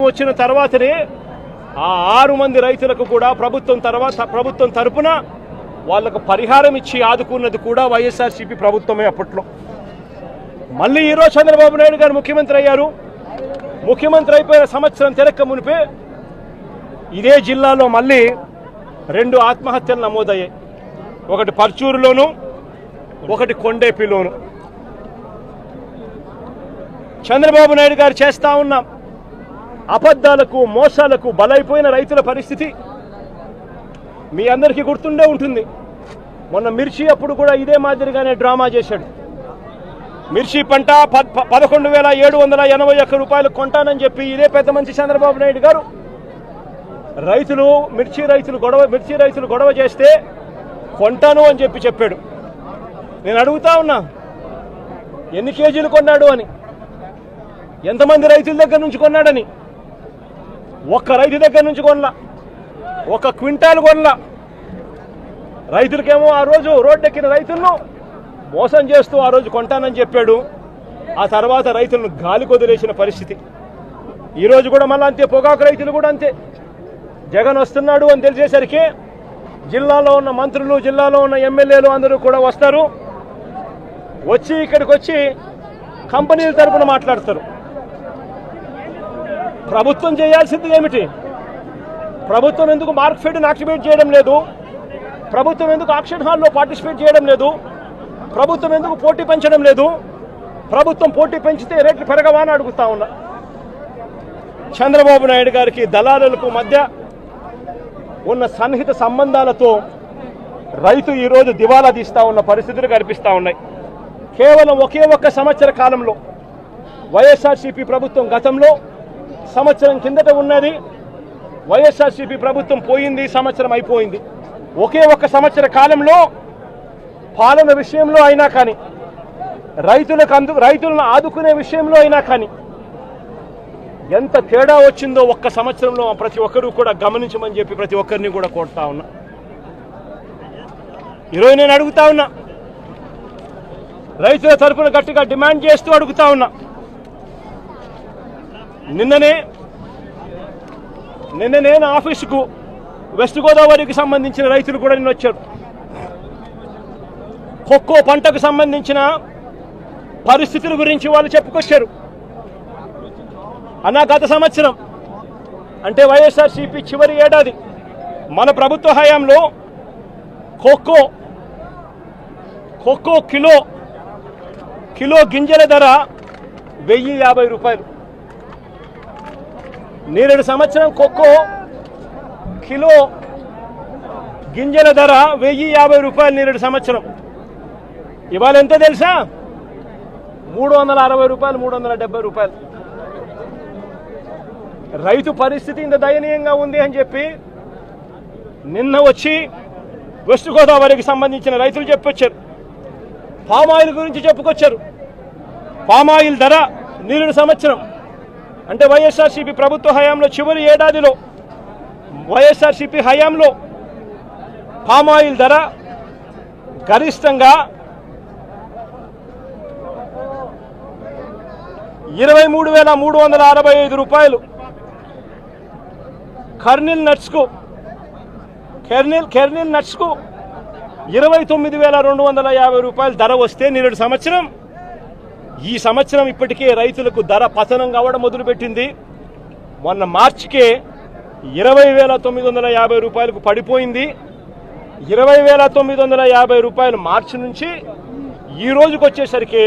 వచ్చిన తర్వాతనే ఆ 6 మంది రైతులకు కూడా ప్రభుత్వం తరపున వాళ్లకు పరిహారం ఇచ్చి ఆదుకున్నది కూడా వైఎస్ఆర్సీపీ ప్రభుత్వమే అప్పట్లో. మళ్ళీ ఈరోజు చంద్రబాబు నాయుడు గారు ముఖ్యమంత్రి అయ్యారు. ముఖ్యమంత్రి అయిపోయిన సంవత్సరం తిరక్క మునిపే ఇదే జిల్లాలో మళ్ళీ 2 ఆత్మహత్యలు నమోదయ్యాయి. ఒకటి పర్చూరులోను, ఒకటి కొండేపిలోను. చంద్రబాబు నాయుడు గారు చేస్తా ఉన్న అబద్ధాలకు మోసాలకు బలైపోయిన రైతుల పరిస్థితి మీ అందరికీ గుర్తుండే ఉంటుంది. మొన్న మిర్చి అప్పుడు కూడా ఇదే మాదిరిగానే డ్రామా చేశాడు. మిర్చి పంట 11,781 రూపాయలు కొంటానని చెప్పి ఇదే పెద్ద మంచి చంద్రబాబు నాయుడు గారు మిర్చి రైతులు గొడవ చేస్తే కొంటాను అని చెప్పాడు. నేను అడుగుతా ఉన్నా, ఎన్ని కేజీలు కొన్నాడు అని, ఎంతమంది రైతుల దగ్గర నుంచి కొన్నాడని. ఒక్క రైతు దగ్గర నుంచి కొనలా, 1 క్వింటాల్ కొనలా. రైతులకేమో ఆ రోజు రోడ్డెక్కిన రైతులను మోసం చేస్తూ ఆ రోజు కొంటానని చెప్పాడు. ఆ తర్వాత రైతులను గాలి కొదిలేసిన పరిస్థితి. ఈరోజు కూడా మళ్ళీ అంతే. పొగాకు రైతులు కూడా అంతే. జగన్ వస్తున్నాడు అని తెలిసేసరికి జిల్లాలో ఉన్న మంత్రులు, జిల్లాలో ఉన్న ఎమ్మెల్యేలు అందరూ కూడా వస్తారు. వచ్చి ఇక్కడికి వచ్చి కంపెనీల తరపున మాట్లాడతారు. ప్రభుత్వం చేయాల్సింది ఏమిటి? ప్రభుత్వం ఎందుకు మార్కెట్ని యాక్టివేట్ చేయడం లేదు? ప్రభుత్వం ఎందుకు ఆక్షన్ హాల్లో పార్టిసిపేట్ చేయడం లేదు? ప్రభుత్వం ఎందుకు పోటీ పెంచడం లేదు? ప్రభుత్వం పోటీ పెంచితే రేట్లు పెరగవా అని అడుగుతా ఉన్నా. చంద్రబాబు నాయుడు గారికి దళారులకు మధ్య ఉన్న సన్నిహిత సంబంధాలతో రైతు ఈరోజు దివాలా తీస్తా ఉన్న పరిస్థితులు కనిపిస్తా ఉన్నాయి. కేవలం ఒకే ఒక్క సంవత్సర కాలంలో వైఎస్ఆర్సీపీ ప్రభుత్వం గతంలో సంవత్సరం కిందట ఉన్నది, వైఎస్ఆర్సీపీ ప్రభుత్వం పోయింది, సంవత్సరం అయిపోయింది. ఒకే ఒక్క సంవత్సర కాలంలో పాలన విషయంలో అయినా కానీ, రైతులను ఆదుకునే విషయంలో అయినా కానీ ఎంత తేడా వచ్చిందో ఒక్క సంవత్సరంలో ప్రతి ఒక్కరూ కూడా గమనించమని చెప్పి ప్రతి ఒక్కరిని కూడా కోరుతా ఉన్నా. ఈరోజు నేను అడుగుతా ఉన్నా, రైతుల తరఫున గట్టిగా డిమాండ్ చేస్తూ అడుగుతా ఉన్నా. నిన్ననే నా ఆఫీసుకు వెస్ట్ గోదావరికి సంబంధించిన రైతులు కూడా నిన్న వచ్చారు. కొక్కో పంటకు సంబంధించిన పరిస్థితుల గురించి వాళ్ళు చెప్పుకొచ్చారు. అన్నా గత సంవత్సరం అంటే వైఎస్ఆర్సీపీ చివరి ఏడాది మన ప్రభుత్వ హయాంలో కొక్కో కిలో గింజల ధర 1,050 రూపాయలు. నేరేడు సంవత్సరం కొక్కో కిలో గింజల ధర 1,050 రూపాయలు నేరేడు సంవత్సరం. ఇవాళ ఎంత తెలుసా? 360 రూపాయలు, 370 రూపాయలు. రైతు పరిస్థితి ఇంత దయనీయంగా ఉంది అని చెప్పి నిన్న వచ్చి వెస్ట్ గోదావరికి సంబంధించిన రైతులు చెప్పొచ్చారు. పామాయిల్ గురించి చెప్పుకొచ్చారు. పామాయిల్ ధర నేరేడు సంవత్సరం అంటే వైఎస్ఆర్సీపీ ప్రభుత్వ హయాంలో చివరి ఏడాదిలో వైఎస్ఆర్సీపీ హయాంలో పామాయిల్ ధర గరిష్టంగా 23,365 రూపాయలు. కెర్నిల్ నట్స్కు 29,250 రూపాయలు ధర వస్తే నేరేడు సంవత్సరం, ఈ సంవత్సరం ఇప్పటికే రైతులకు ధర పతనం కావడం మొదలుపెట్టింది. మొన్న మార్చికే 20,950 రూపాయలకు పడిపోయింది. 20,950 రూపాయలు మార్చి నుంచి ఈ రోజుకి వచ్చేసరికి